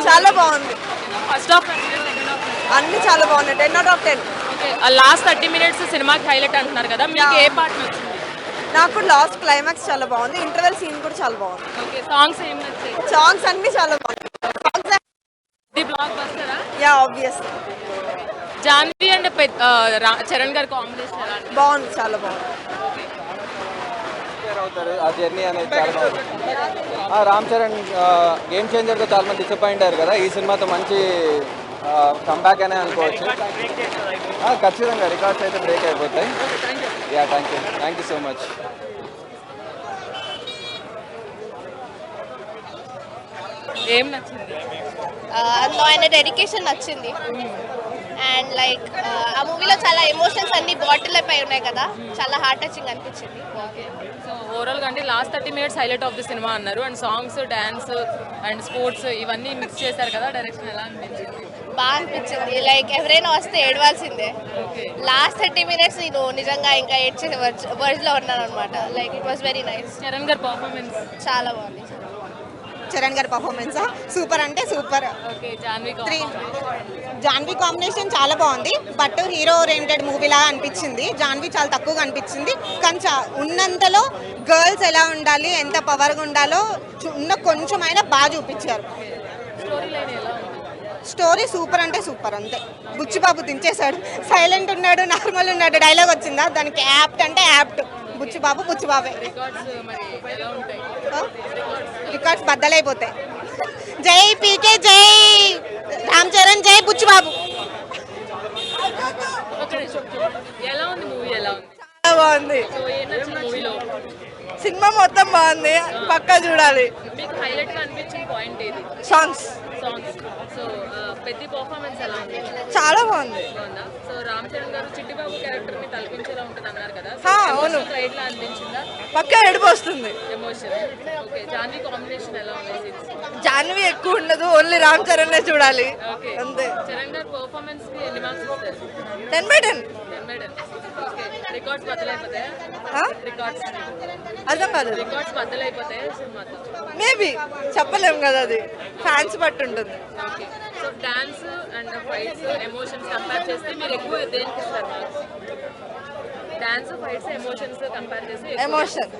చాలా బాగుంది. First half అన్ని చాలా బాగున్నాయి. 10/10. ఓకే. లాస్ట్ 30 మినిట్స్ సినిమాకి హైలైట్ అంటున్నారు కదా, మీకు ఏ పార్ట్ నచ్చింది? నాకు లాస్ట్ క్లైమాక్స్ చాలా బాగుంది. ఇంటర్వెల్ సీన్ కూడా చాలా బాగుంది. ఓకే. సాంగ్స్ ఏం నచ్చాయి? సాంగ్స్ అన్ని చాలా బాగుంది. ఇది బ్లాక్ బస్టరా? Yeah obvious Janhvi and Charan గారి కాంబినేషన్ ఎలా ఉంది? బాగుంది, చాలా బాగుంది. అవుతారు ఆ జర్నీ అనేది చాలా బాగుంది. రామ్ చరణ్ గేమ్ చేంజర్తో చాలా మంది డిసప్పాయింట్ అయ్యారు కదా, ఈ సినిమాతో మంచి కంబ్యాక్ అనే అనుకోవచ్చు. ఖచ్చితంగా రికార్డ్స్ అయితే బ్రేక్ అయిపోతాయి. Yeah thank you so much. ఏం నచ్చింది? అందులో ఆయన డెడికేషన్ నచ్చింది. అండ్ లైక్ ఆ మూవీలో చాలా ఎమోషన్స్ అన్ని బాటిల్ పై ఉన్నాయి కదా, చాలా హార్ట్ టచింగ్ అనిపించింది. సో ఓవరాల్గా అంటే last 30 minutes highlight of the cinema అన్నారు. And songs, dance and sports ఇవన్నీ మిక్స్ చేశారు కదా, డైరెక్షన్ ఎలా అనిపించింది? బాగా అనిపించింది. లైక్ ఎవరైనా వస్తే ఏడవాల్సిందే. లాస్ట్ 30 మినిట్స్ నేను నిజంగా ఇంకా ఏడ్చే వర్డ్స్లో ఉన్నాను అనమాట. Like it was very nice. Charan గారి పర్ఫార్మెన్స్ చాలా బాగుంది. చరణ్ గారి పర్ఫార్మెన్స్ సూపర్ అంటే సూపర్. ఓకే. జాన్వీ కాంబినేషన్ చాలా బాగుంది. బట్ హీరో ఓరియంటెడ్ మూవీలా అనిపించింది. జాన్వీ చాలా తక్కువగా అనిపించింది. కానీ ఉన్నంతలో గర్ల్స్ ఎలా ఉండాలి, ఎంత పవర్గా ఉండాలో ఉన్న కొంచెమైనా బాగా చూపించారు. స్టోరీ సూపర్ అంటే సూపర్ అంతే. బుచ్చిబాబు దించేశాడు. సైలెంట్ ఉన్నాడు, నార్మల్ ఉన్నాడు. డైలాగ్ వచ్చిందా దానికి? యాప్ట్ అంటే యాప్ట్. బుచ్చిబాబే. రికార్డ్స్ బద్దలైపోతాయి. జై పీకే, జై రామ్ చరణ్, జై బుచ్చిబాబు. ఎలా ఉంది మూవీ? ఎలా ఉంది? చాలా బాగుంది. సో ఏం నచ్చింది మూవీలో? సినిమా మొత్తం బాగుంది, పక్కా చూడాలి. మీకు హైలైట్ గా అనిపించిన పాయింట్ ఏది? సాంగ్స్ సో పెద్ద పర్ఫార్మెన్స్ ఎలా ఉంది? చాలా బాగుంది. బాగుందా? సో రామ్ చరణ్ గారు చిట్టిబాబు క్యారెక్టర్ ని తలపించేలా ఉంటుంది అన్నారు కదా, అవును. రైట్ లా అనిపించిందా? పక్కా ఏడుపు వస్తుంది. ఎమోషన్. ఓకే. జాన్వీ కాంబినేషన్ ఎలా ఉంది? జాన్వీ ఎక్కువ ఉండదు, ఓన్లీ రామ్ చరణ్ చూడాలి అంతే. చరణ్ గారు పర్ఫార్మెన్స్ కి ఎన్ని మార్క్స్ ఇస్తారు? 10/10. 10/10. ఓకే. రికార్డ్స్ బద్దలైపోతాయా? అర్థం కాదు. రికార్డ్స్ బద్దలైపోతాయా సినిమాతో? మేబీ చెప్పలేము కదా, అది ఫ్యాన్స్ బట్టి ఉంటుంది. Okay. So dance and fights, emotions compare చేస్తే మీరు ఎక్కువ దేనికి ఇస్తారు marks? Dance, fights, emotions compare చేసి ఎమోషన్